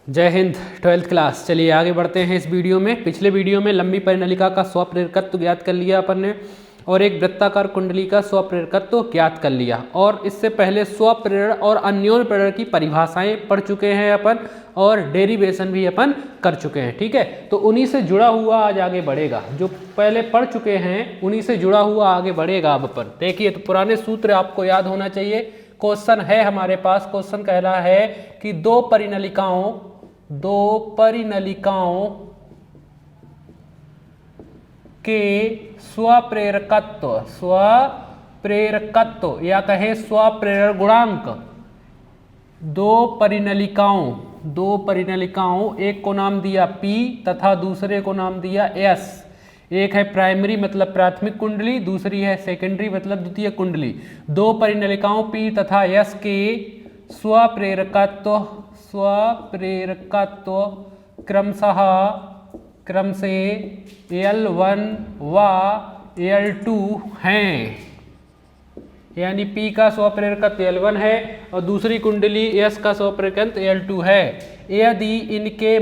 जय Hind. 12th class. चलिए आगे बढ़ते हैं इस वीडियो में। पिछले वीडियो में लंबी परिनलिका का स्वप्रेरकत्व ज्ञात कर लिया अपन ने और एक वृत्ताकार कुंडली का स्वप्रेरकत्व ज्ञात कर लिया, और इससे पहले स्वप्रेरण और अन्योन्य प्रेरण की परिभाषाएं पढ़ चुके हैं अपन और डेरिवेशन भी अपन कर चुके हैं। ठीक है, तो उन्हीं से जुड़ा हुआ आज आगे बढ़ेगा। जो पहले पढ़ चुके हैं उन्हीं से जुड़ा हुआ आगे बढ़ेगा अब अपन। देखिए, तो पुराने सूत्र आपको याद होना चाहिए। क्वेश्चन है हमारे पास, क्वेश्चन कह रहा है कि दो परिनलिकाओं के स्वप्रेरकत्व या कहें स्वप्रेरण गुणांक, दो परिनलिकाओं, एक को नाम दिया P तथा दूसरे को नाम दिया S। एक है प्राइमरी मतलब प्राथमिक कुंडली, दूसरी है सेकेंडरी मतलब द्वितीय कुंडली। दो परिनलिकाओं P तथा S के स्वप्रेरकत्व क्रम से L1 व L2 हैं। यानी P का स्वप्रेरकत्व L1 है और दूसरी कुंडली S का स्वप्रेरकत्व L2 है। यदि इनके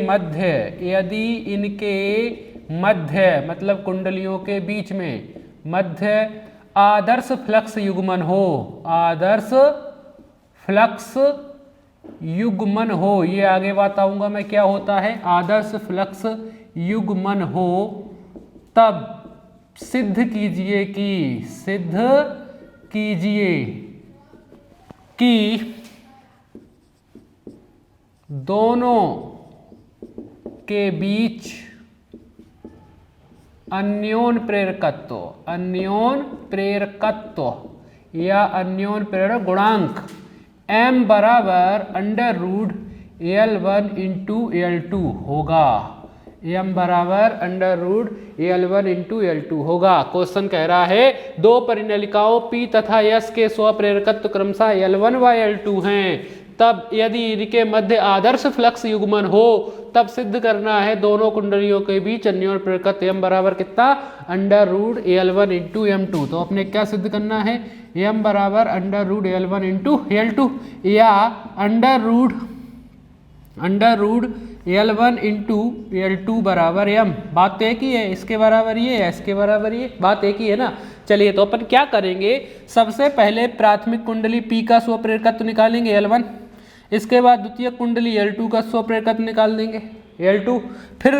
मध्य मतलब कुंडलियों के बीच में मध्य आदर्श फ्लक्स युग्मन हो, ये आगे बताऊंगा मैं क्या होता है। आदर्श फ्लक्स युग्मन हो, तब सिद्ध कीजिए कि दोनों के बीच अन्योन्य प्रेरकत्व या अन्योन्य प्रेरण गुणांक M बराबर under root L1 into L2 होगा। M बराबर under root L1 into L2 होगा। क्वेश्चन कह रहा है दो परिनलिकाओं P तथा S के स्वप्रेरकत्व क्रमशः L1 व L2 हैं, तब यदि इनके मध्य आदर्श फ्लक्स युग्मन हो, तब सिद्ध करना है दोनों कुंडलियों के बीच अन्योन्य प्रेरकत्व M बराबर कितना, under root L1 into M2। तो अपने क्या सिद्ध करना है, M बराबर under root L1 into L2 या under root L1 into L2 बराबर M। बात तो एक ही है, इसके बराबर ये, इसके बराबर ये, बात एक ही है ना। चलिए, तो अपन क्या करेंगे, सबसे पहले प्राथमिक कुंडली P का स्वप्रेरकत्व निकालेंगे L1, इसके बाद द्वितीय कुंडली L2 का स्वप्रेरकत्व निकाल देंगे L2, फिर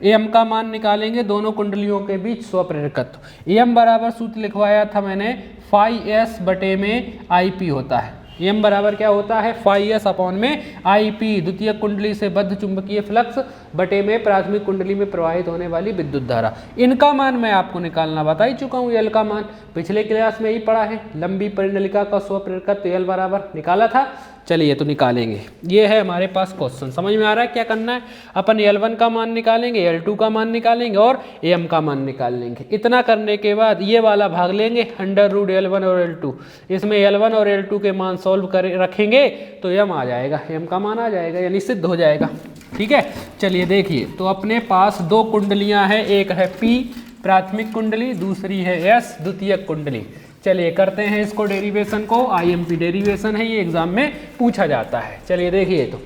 M का मान निकालेंगे दोनों कुंडलियों के बीच स्वप्रेरकत्व। M बराबर सूत्र लिखवाया था मैंने, फाई S बटे में IP होता है। M बराबर क्या होता है, फाई S अपॉन में IP, द्वितीय कुंडली से बद्ध चुंबकीय फ्लक्स बटे में प्राथमिक कुंडली में प्रवाहित होने वाली विद्युत धारा। इनका मान मैं आपको निकालना बता ही चुका हूँ। L का मान पिछले क्लास में ही पढ़ा है। लंबी परिनलिका का स्वप्रेरकत्व L बराबर निकाला था। चलिए, तो निकालेंगे। ये है हमारे पास क्वेश्चन। समझ में आ रहा है क्या करना है। अपन L1 का मान निकालेंगे, L2 का मान निकालेंगे और M का मान निकाल लेंगे। इतना करने के बाद ये वाला भाग लेंगे अंडर रूट L1 और L2, इसमें L1 और L2 के मान सॉल्व कर रखेंगे तो M आ जाएगा, M का मान आ जाएगा, यानी सिद्ध हो जाएगा। ठीक है, चलिए देखिए, तो अपने पास दो कुंडलियां हैं, एक है P प्राथमिक कुंडली, दूसरी है S द्वितीय कुंडली। चलिए करते हैं इसको डेरिवेशन को। IMP डेरिवेशन है, ये एग्जाम में पूछा जाता है। चलिए देखिए, तो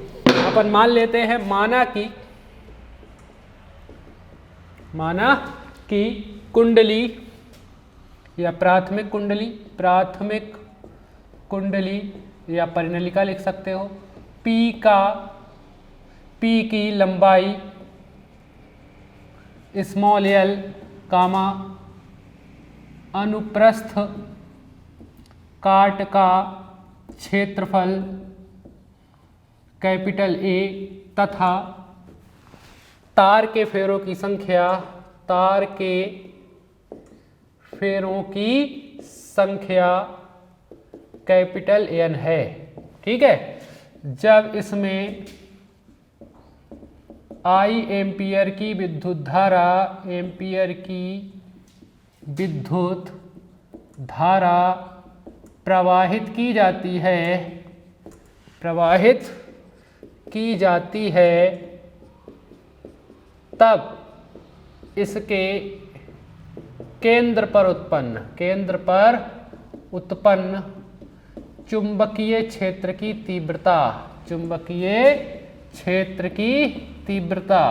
अपन मान लेते हैं, माना कि कुंडली या प्राथमिक कुंडली या परिनलिका लिख सकते हो, P की लंबाई स्मॉल l, अनुप्रस्थ काट का क्षेत्रफल कैपिटल A तथा तार के फेरों की संख्या कैपिटल N है। ठीक है, जब इसमें I एम्पियर की विद्युत धारा प्रवाहित की जाती है, तब इसके केंद्र पर उत्पन्न चुंबकीय क्षेत्र की तीव्रता क्षेत्र की तीव्रता,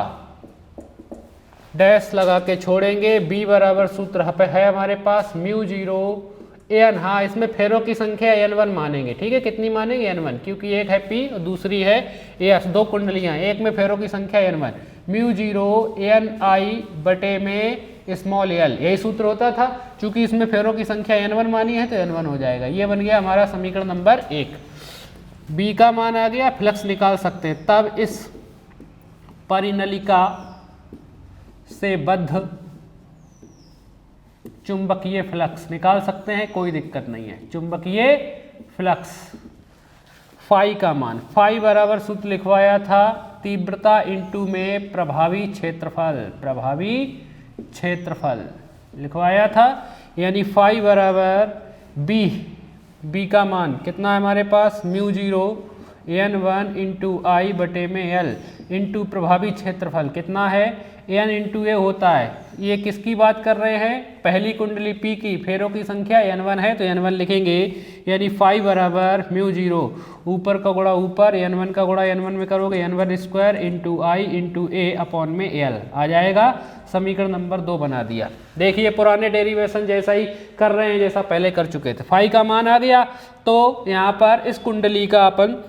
डैश लगा के छोड़ेंगे। बी बराबर सूत्र है हमारे पास म्यू जीरो एन, हाँ इसमें फेरों की संख्या n1 मानेंगे, ठीक है। कितनी मानेंगे? n1, क्योंकि एक है P और दूसरी है एस, दो कुंडलियां, एक में फेरों की संख्या n1। म्यू जीरो एन आई बटे में स्मॉल एल, यही सूत्र होता था। चूंकि इसमें फेरों की संख्या n1 मानी है तो n1 हो जाएगा। ये बन गया हमारा समीकरण नंबर 1। बी का मान आ गया, फ्लक्स निकाल सकते हैं। तब इस परिनलिका से बद्ध चुंबकीय फ्लक्स निकाल सकते हैं, कोई दिक्कत नहीं है। चुंबकीय फ्लक्स फाई का मान, फाई बराबर सूत्र लिखवाया था तीव्रता इंटू में प्रभावी क्षेत्रफल, प्रभावी क्षेत्रफल लिखवाया था। यानी फाई बराबर बी, बी का मान कितना है हमारे पास? म्यू जीरो n1 इंटू आई बटे में एल इंटू प्रभावी क्षेत्रफल कितना है? n इंटू ए होता है। ये किसकी बात कर रहे हैं? पहली कुंडली P की, फेरों की संख्या n1 है तो n1 लिखेंगे। यानी फाई बराबर म्यू जीरो, ऊपर का गुणा ऊपर, n1 का गुणा n1 में करोगे n1 square into I into A upon में एल आ जाएगा। समीकरण नंबर 2 बना दिया। देखिए पुराने डेरिवेशन जैसा ही कर रहे हैं जैसा पहले कर चुके थे। फाई का मान आ गया तो यहाँ पर इस कुंडली का अपन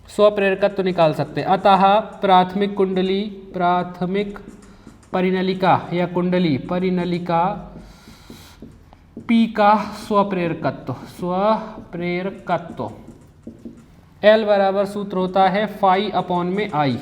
स्वप्रेरकत्व निकाल सकते हैं। अतः प्राथमिक कुंडली, प्राथमिक परिनलिका या कुंडली परिनलिका P का स्वप्रेरकत्व, स्वप्रेरकत्व L बराबर सूत्र होता है फाई अपॉन में आई,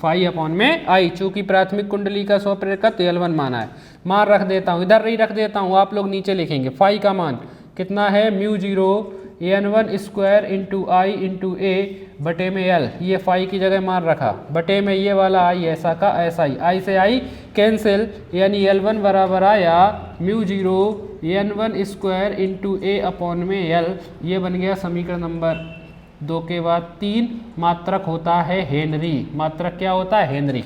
फाई अपॉन में आई। चूंकि प्राथमिक कुंडली का स्वप्रेरकत्व L1 माना है, मान रख देता हूँ, इधर नहीं रख देता हूँ, आप लोग नीचे लिखेंगे। फाई का मान कितना है? Mu zero n1 square into I into A बटे में एल, ये फाई की जगह मान रखा, बटे में ये वाला आई ऐसा का ऐसा ही, आई से आई कैंसिल, यानी L1 बराबर आया mu zero n1 square into A upon में एल। ये बन गया समीकरण नंबर 2 के बाद 3। मात्रक होता है हेनरी, मात्रक क्या होता है? हेनरी।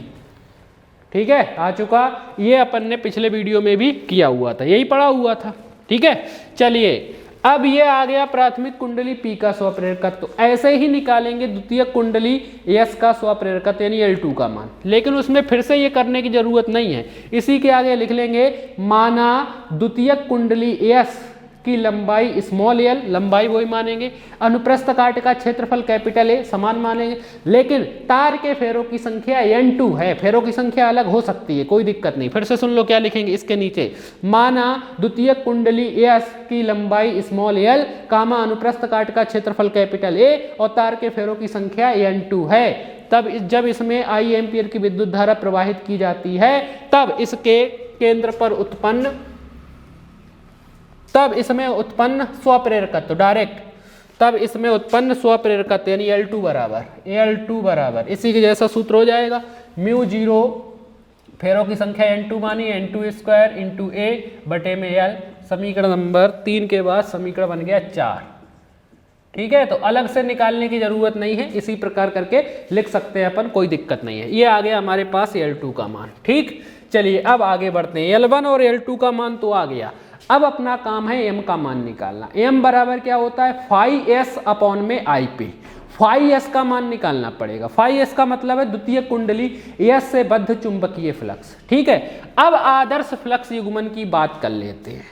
ठीक है, आ चुका। ये अपन ने पिछले वीडियो में भी किया हुआ था, यही पढ़ा हुआ था। ठीक है, चलिए अब ये आ गया प्राथमिक कुंडली P का स्वप्रेरकत्व। तो ऐसे ही निकालेंगे द्वितीय कुंडली S का स्वप्रेरकत्व यानी L2 का मान, लेकिन उसमें फिर से ये करने की जरूरत नहीं है। इसी के आगे लिख लेंगे माना द्वितीय कुंडली S की लंबाई स्मॉल एल, लंबाई वही मानेंगे, अनुप्रस्थ काट का क्षेत्रफल कैपिटल ए समान मानेंगे, लेकिन तार के फेरों की संख्या n2 है। फेरों की संख्या अलग हो सकती है, कोई दिक्कत नहीं। फिर से सुन लो क्या लिखेंगे इसके नीचे, माना द्वितीय कुंडली S की लंबाई स्मॉल एल, कामा अनुप्रस्थ काट का क्षेत्रफल कैपिटल ए और तार के फेरों की संख्या n2 है। तब जब इसमें आई एम्पियर की विद्युत धारा प्रवाहित की जाती है तब इसके केंद्र पर उत्पन्न, तब इसमें उत्पन्न स्वप्रेरकत्व डायरेक्ट, तब इसमें उत्पन्न स्वप्रेरकत्व यानी L2 बराबर इसी के जैसा सूत्र हो जाएगा। म्यू जीरो फेरों की संख्या n2 मानी, n2 स्क्वायर इंटू ए बटे में एल। समीकरण नंबर 3 के बाद समीकरण बन गया 4। ठीक है, तो अलग से निकालने की जरूरत नहीं है, इसी प्रकार करके लिख सकते हैं अपन, कोई दिक्कत नहीं है। ये आ गया हमारे पास L2 का मान। ठीक, चलिए अब आगे बढ़ते हैं। L1 और L2 का मान तो आ गया, अब अपना काम है m का मान निकालना। m बराबर क्या होता है? फाई s अपॉन में आई पे। फाई s का मान निकालना पड़ेगा। फाई s का मतलब है द्वितीय कुंडली s से बद्ध चुंबकीय फ्लक्स। ठीक है, अब आदर्श फ्लक्स युग्मन की बात कर लेते हैं।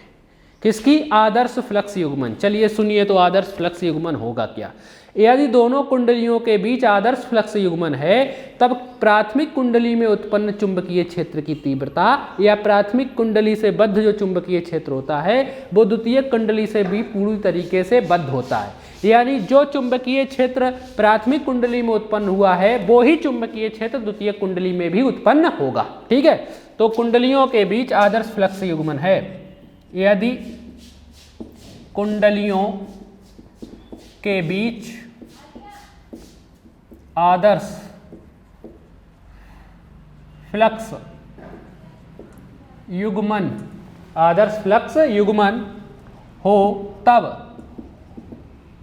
किसकी? आदर्श फ्लक्स युग्मन। चलिए सुनिए तो आदर्श फ्लक्स युग्मन होगा क्या। यदि दोनों कुंडलियों के बीच आदर्श फ्लक्स युग्मन है तब प्राथमिक कुंडली में उत्पन्न चुंबकीय क्षेत्र की तीव्रता या प्राथमिक कुंडली से बद्ध जो चुंबकीय क्षेत्र होता है वो द्वितीय कुंडली से भी पूरी तरीके से बद्ध होता है। यानी जो चुंबकीय क्षेत्र प्राथमिक कुंडली में उत्पन्न हुआ है वो ही चुंबकीय क्षेत्र द्वितीय कुंडली में भी उत्पन्न होगा। ठीक है, तो कुंडलियों के बीच आदर्श फ्लक्स युग्मन है। यदि कुंडलियों के बीच आदर्श फ्लक्स युग्मन, आदर्श फ्लक्स युग्मन हो तब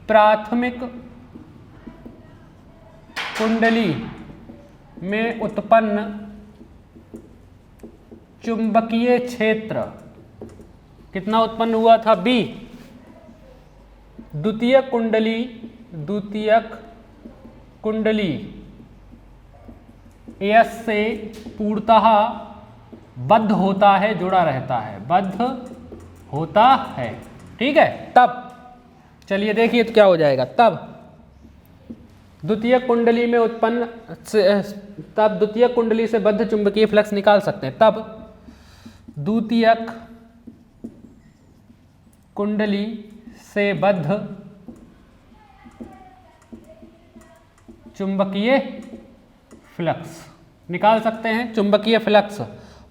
प्राथमिक कुंडली में उत्पन्न चुंबकीय क्षेत्र कितना उत्पन्न हुआ था? B। द्वितीयक कुंडली एस से पूर्णतः बद्ध होता है, जुड़ा रहता है, बद्ध होता है। ठीक है, तब चलिए देखिए तो क्या हो जाएगा। तब द्वितीयक कुंडली में उत्पन्न तब द्वितीयक कुंडली से बद्ध चुंबकीय फ्लक्स निकाल सकते हैं। तब द्वितीयक कुंडली से बद्ध चुंबकीय फ्लक्स निकाल सकते हैं। चुंबकीय फ्लक्स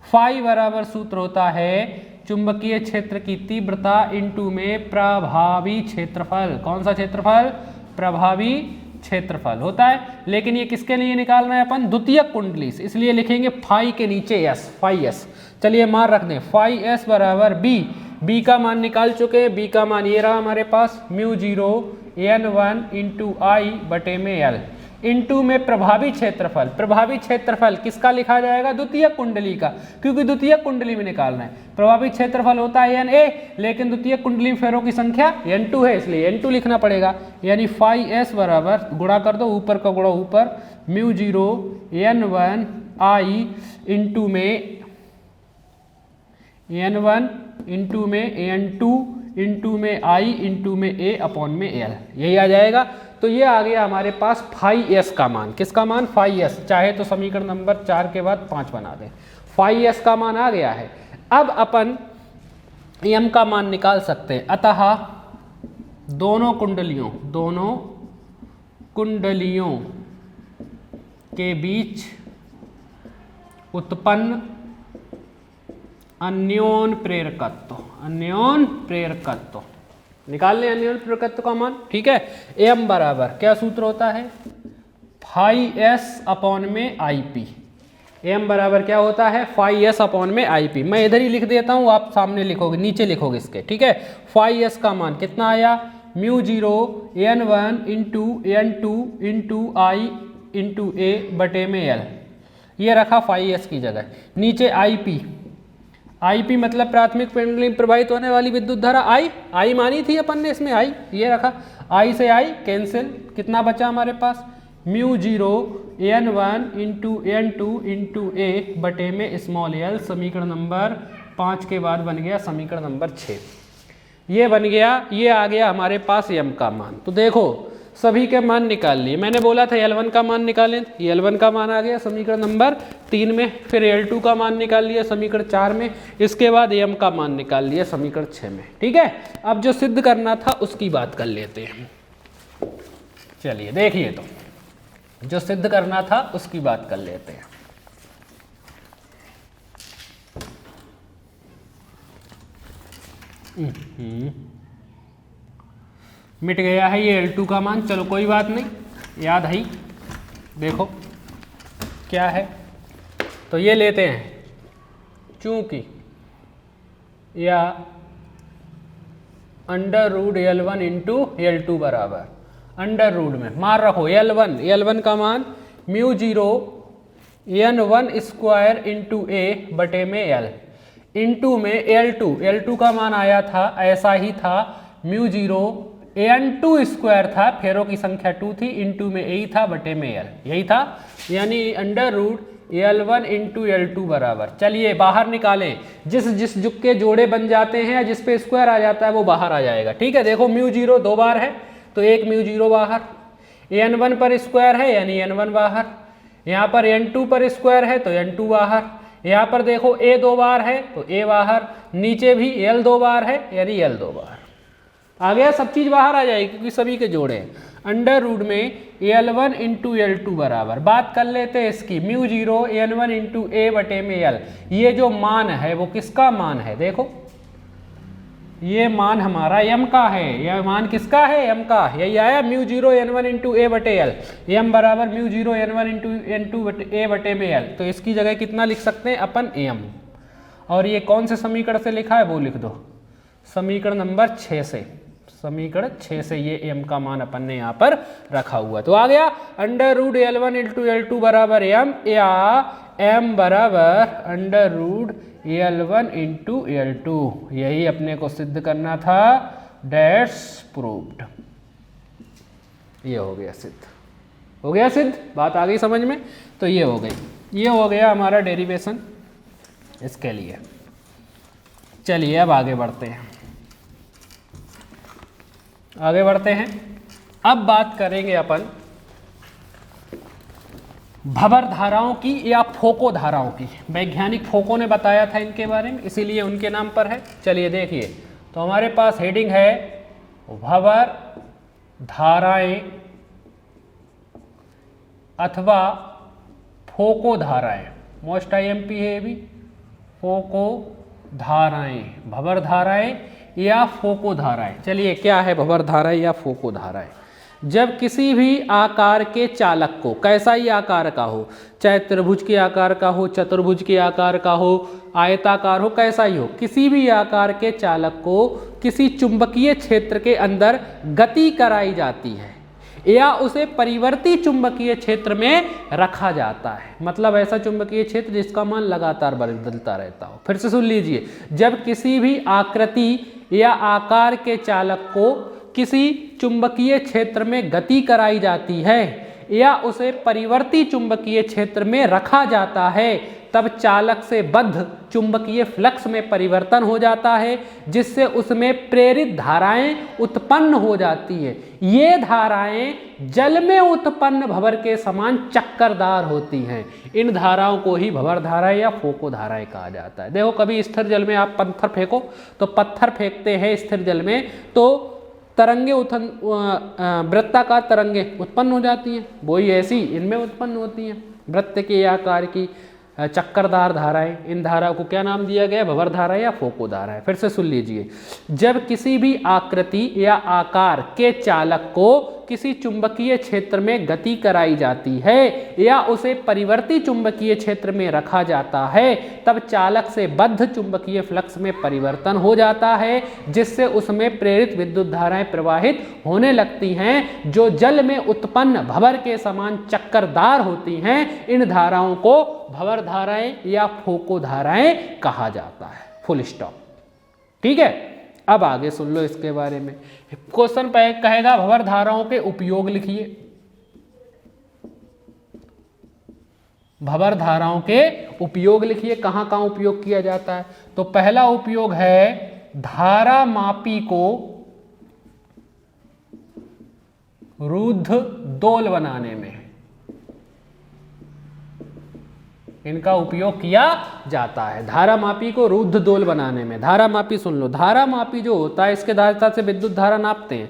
फाई बराबर सूत्र होता है चुंबकीय क्षेत्र की तीव्रता इंटू में प्रभावी क्षेत्रफल। कौन सा क्षेत्रफल? प्रभावी क्षेत्रफल होता है। लेकिन ये किसके लिए निकालना है अपन? द्वितीयक कुंडली से, इसलिए लिखेंगे फाई के नीचे एस, फाई एस। चलिए मान रख दें, फाई एस बराबर बी। बी का मान निकाल चुके हैं, बी का मान ये रहा हमारे पास, म्यू 0 n1 इंटू आई बटे में एल इंटू में प्रभावी क्षेत्रफल। प्रभावी क्षेत्रफल किसका लिखा जाएगा? द्वितीयक कुंडली का, क्योंकि द्वितीयक कुंडली में निकालना है। प्रभावी क्षेत्रफल होता है Na, लेकिन द्वितीयक कुंडली में फेरों की संख्या n2 है, इसलिए n2 लिखना पड़ेगा। यानी फाई एस बराबर, गुणा कर दो, ऊपर का गुणा ऊपर, म्यू 0 n1 आई इंटू में n1 इंटू में n2 इंटू में आई इंटू में a अपॉन में l, यही आ जाएगा। तो ये आ गया हमारे पास फाई एस का मान। किसका मान? Phi S. चाहे तो समीकरण नंबर 4 के बाद 5 बना दें। फाई एस का मान आ गया है। अब अपन एम का मान निकाल सकते हैं। अतः दोनों कुंडलियों के बीच उत्पन्न अन्योन प्रेरकत्व निकाल लें, अन्योन प्रेरकत्व का मान। ठीक है, एम बराबर क्या सूत्र होता है? फाई एस अपॉन में आई पी। एम बराबर क्या होता है? फाई एस अपॉन में आई पी। मैं इधर ही लिख देता हूँ, आप सामने लिखोगे, नीचे लिखोगे इसके। ठीक है, फाई एस का मान कितना आया? Mu 0 n1 into n2 into I into A बटे में एल, ये रखा फाई एस की जगह। नीचे आई पी, आईपी मतलब प्राथमिक कुंडली में प्रवाहित होने वाली विद्युत धारा आई मानी थी अपन ने, इसमें आई, ये रखा। आई से आई कैंसिल, कितना बचा हमारे पास? Mu 0 n1 into n2 into A बटे में स्मॉल एल। समीकरण नंबर 5 के बाद बन गया समीकरण नंबर 6, ये बन गया। ये आ गया हमारे पास एम का मान। तो देखो सभी के मान निकाल लिए। मैंने बोला था L1 का मान निकालें, L1 का मान आ गया समीकरण नंबर 3 में। फिर L2 का मान निकाल लिया समीकरण 4 में। इसके बाद M का मान निकाल लिया समीकरण 6 में। ठीक है, अब जो सिद्ध करना था उसकी बात कर लेते हैं। चलिए देखिए, तो जो सिद्ध करना था उसकी बात कर लेते हैं। मिट गया है ये L2 का मान, चलो कोई बात नहीं, याद है। देखो क्या है, तो ये लेते हैं, चूंकि या under root L1 into L2 बराबर अंडर रूट में मार रखो L1 का मान mu 0 n1 square into A बटे में L इंटू में L2 का मान आया था, ऐसा ही था, म्यू 0 n2 स्क्वायर था, फेरों की संख्या 2 थी, इंटू में यही था बटे में L, यही था। यानी under root L1 into L2 बराबर, चलिए बाहर निकालें। जिस जुग के जोड़े बन जाते हैं, जिस पे स्क्वायर आ जाता है वो बाहर आ जाएगा। ठीक है, देखो म्यू 0 2 बार है तो एक म्यू 0 बाहर, n1 पर स्क्वायर है यानी n1 बाहर, यहाँ पर n2 पर स्क्वायर है तो n2 बाहर, यहाँ पर देखो a 2 बार है तो a बाहर, नीचे भी L 2 बार है यानी L 2 बार आ गया। सब चीज बाहर आ जाएगी क्योंकि सभी के जोड़े हैं। अंडर रूट में L1 इंटू L2 बराबर, बात कर लेते हैं इसकी, म्यू 0 n1 इंटू ए बटे में L। ये जो मान है वो किसका मान है? देखो ये मान हमारा m का है, यह मान किसका है? m का। यही आया म्यू 0 n1 इंटू ए बटे L, m बराबर म्यू 0 n1 इंटू n2 ए बटे में L। तो इसकी जगह कितना लिख सकते हैं अपन? m। और ये कौन से समीकरण से लिखा है वो लिख दो, समीकरण नंबर 6 से। समीकरण 6 से ये m का मान अपन ने यहाँ पर रखा हुआ। तो आ गया under root L1 into L2 बराबर m, या m बराबर under root L1 into L2। यही अपने को सिद्ध करना था, डैट्स प्रूव्ड। ये हो गया सिद्ध, हो गया सिद्ध, बात आ गई समझ में। तो ये हो गई। ये हो गया हमारा डेरिवेशन इसके लिए। चलिए अब आगे बढ़ते हैं, अब बात करेंगे अपन भंवर धाराओं की या फोको धाराओं की। वैज्ञानिक फोको ने बताया था इनके बारे में, इसीलिए उनके नाम पर है। चलिए देखिए, तो हमारे पास हेडिंग है भंवर धाराएं अथवा फोको धाराएं। मोस्ट आईएमपी है भी, फोको धाराएं, भंवर धाराएं या फोको धाराएं। चलिए क्या है भंवर धाराएं या फोको धाराएं? जब किसी भी आकार के चालक को, कैसा ही आकार का हो, चाहे त्रिभुज के आकार का हो, चतुर्भुज के आकार का हो, आयताकार हो, कैसा ही हो, किसी भी आकार के चालक को किसी चुंबकीय क्षेत्र के अंदर गति कराई जाती है या उसे परिवर्ती चुंबकीय क्षेत्र में रखा जाता है। मतलब ऐसा चुंबकीय क्षेत्र जिसका मान लगातार बदलता रहता हो। फिर से सुन लीजिए, जब किसी भी आकृति या आकार के चालक को किसी चुंबकीय क्षेत्र में गति कराई जाती है या उसे परिवर्ती चुंबकीय क्षेत्र में रखा जाता है, तब चालक से बद्ध चुंबकीय फ्लक्स में परिवर्तन हो जाता है, जिससे उसमें प्रेरित धाराएं उत्पन्न हो जाती है। ये धाराएं जल में उत्पन्न भंवर के समान चक्करदार होती हैं। इन धाराओं को ही भंवर धाराएं या फोको धाराएं कहा जाता है। देखो, कभी स्थिर जल में आप पत्थर फेंको, तो पत्थर फेंकते हैं स्थिर जल में तो तरंगे वृत्ताकार तरंगे उत्पन्न हो जाती हैं, वही ऐसी इनमें उत्पन्न होती हैं, वृत्त के आकार की चक्करदार धाराएं। इन धाराओं को क्या नाम दिया गया? भंवर धारा या फोको धारा है। फिर से सुन लीजिए, जब किसी भी आकृति या आकार के चालक को किसी चुंबकीय क्षेत्र में गति कराई जाती है या उसे परिवर्ती चुंबकीय क्षेत्र में रखा जाता है, तब चालक से बद्ध चुंबकीय फ्लक्स में परिवर्तन हो जाता है, जिससे उसमें प्रेरित विद्युत धाराएं प्रवाहित होने लगती हैं, जो जल में उत्पन्न भंवर के समान चक्करदार होती हैं। इन धाराओं को भंवर धाराएं या फोको धाराएं कहा जाता है। Full stop. ठीक है, अब आगे सुन लो इसके बारे में। क्वेश्चन कहेगा भंवर धाराओं के उपयोग लिखिए। भंवर धाराओं के उपयोग लिखिए, कहां कहां उपयोग किया जाता है। तो पहला उपयोग है धारा मापी को रुद्ध दोल बनाने में, इनका उपयोग किया जाता है। धारा मापी को रुद्ध दोल बनाने में। धारा मापी सुन लो, धारा मापी जो होता है इसके धारा से विद्युत धारा नापते हैं,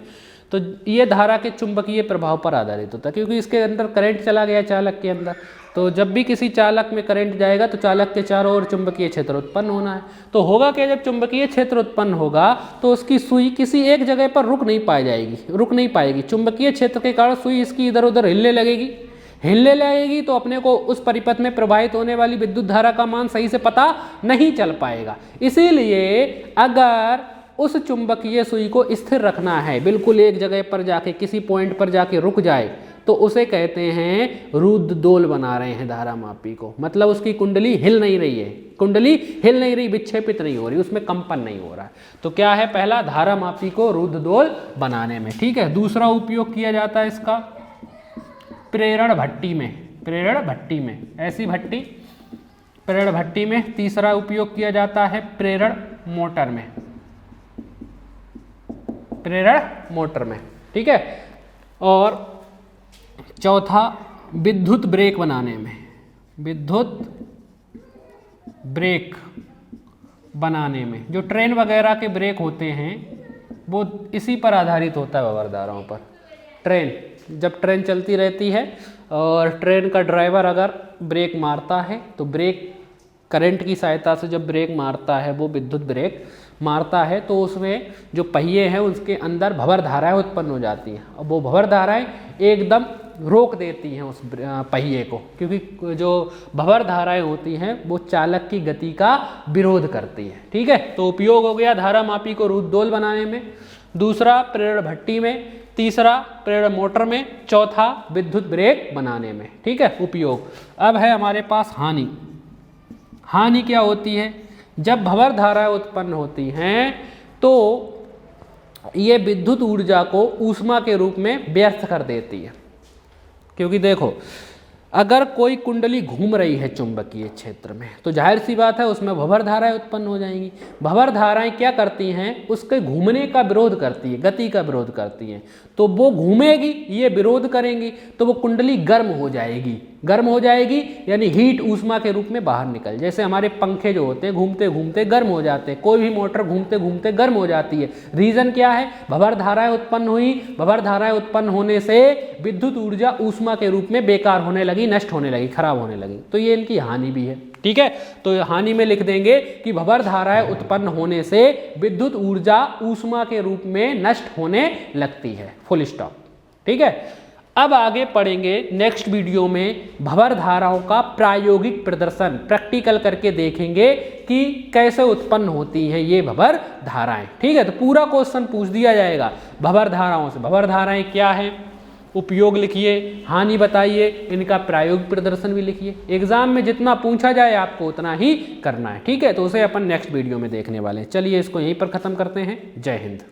तो ये धारा के चुंबकीय प्रभाव पर आधारित होता है, क्योंकि इसके अंदर करंट चला गया चालक के अंदर। तो जब भी किसी चालक में करंट जाएगा तो चालक के चारों ओर चुंबकीय क्षेत्र उत्पन्न होना है। तो होगा कि जब चुंबकीय क्षेत्र उत्पन्न होगा तो उसकी सुई किसी एक जगह पर रुक नहीं पाएगी। चुंबकीय क्षेत्र के कारण सुई इसकी इधर उधर हिलने लगेगी, तो अपने को उस परिपथ में प्रवाहित होने वाली विद्युत धारा का मान सही से पता नहीं चल पाएगा। इसीलिए अगर उस चुंबकीय सुई को स्थिर रखना है, बिल्कुल एक जगह पर जाके किसी पॉइंट पर जाके रुक जाए, तो उसे कहते हैं रुद्ध दोल बना रहे हैं धारा मापी को। मतलब उसकी कुंडली हिल नहीं रही, विक्षेपित नहीं हो रही, उसमें कंपन नहीं हो रहा है। तो क्या है? पहला, धारा मापी को रुद्ध दोल बनाने में। ठीक है। दूसरा उपयोग किया जाता है इसका प्रेरण भट्टी में, ऐसी भट्टी प्रेरण भट्टी में। तीसरा उपयोग किया जाता है प्रेरण मोटर में। ठीक है। और चौथा, विद्युत ब्रेक बनाने में। जो ट्रेन वगैरह के ब्रेक होते हैं वो इसी पर आधारित होता है, भंवर धाराओं पर। जब ट्रेन चलती रहती है और ट्रेन का ड्राइवर अगर ब्रेक मारता है, तो ब्रेक करंट की सहायता से जब ब्रेक मारता है, वो विद्युत ब्रेक मारता है, तो उसमें जो पहिए हैं उसके अंदर भंवर धाराएं उत्पन्न हो जाती हैं। और वो भंवर धाराएं एकदम रोक देती हैं उस पहिए को, क्योंकि जो भंवर धाराएं होती हैं वो चालक की गति का विरोध करती है। ठीक है। तो उपयोग हो गया धारा मापी को रुद्ध दोल बनाने में, दूसरा प्रेरण भट्टी में, तीसरा प्रेरण मोटर में, चौथा विद्युत ब्रेक बनाने में। ठीक है, उपयोग। अब है हमारे पास हानि क्या होती है? जब भंवर धाराएं उत्पन्न होती हैं तो ये विद्युत ऊर्जा को ऊष्मा के रूप में व्यर्थ कर देती है। क्योंकि देखो, अगर कोई कुंडली घूम रही है चुंबकीय क्षेत्र में तो जाहिर सी बात है उसमें भंवर धाराएं उत्पन्न हो जाएंगी। भंवर धाराएं क्या करती हैं, उसके घूमने का विरोध करती है, गति का विरोध करती हैं। तो वो घूमेगी, ये विरोध करेंगी, तो वो कुंडली गर्म हो जाएगी। गर्म हो जाएगी यानी हीट ऊष्मा के रूप में बाहर निकल, जैसे हमारे पंखे जो होते हैं घूमते घूमते गर्म हो जाते हैं, कोई भी मोटर घूमते घूमते गर्म हो जाती है। रीजन क्या है, भंवर धाराएं उत्पन्न हुई, भंवर धाराएं उत्पन्न होने से विद्युत ऊर्जा ऊष्मा के रूप में बेकार होने लगी, नष्ट होने लगी, खराब होने लगी, तो ये इनकी हानि भी है। ठीक है, तो हानि में लिख देंगे कि भंवर धाराएं उत्पन्न होने से विद्युत ऊर्जा ऊष्मा के रूप में नष्ट होने लगती है, फुल स्टॉप। ठीक है, अब आगे पढ़ेंगे नेक्स्ट वीडियो में भंवर धाराओं का प्रायोगिक प्रदर्शन, प्रैक्टिकल करके देखेंगे कि कैसे उत्पन्न होती हैं ये भंवर धाराएं। ठीक है, तो पूरा क्वेश्चन पूछ दिया जाएगा भंवर धाराओं से, भंवर धाराएं क्या है, उपयोग लिखिए, हानि बताइए, इनका प्रायोगिक प्रदर्शन भी लिखिए। एग्जाम में जितना पूछा जाए आपको उतना ही करना है। ठीक है, तो उसे अपन नेक्स्ट वीडियो में देखने वाले हैं। चलिए इसको यहीं पर ख़त्म करते हैं। जय हिंद।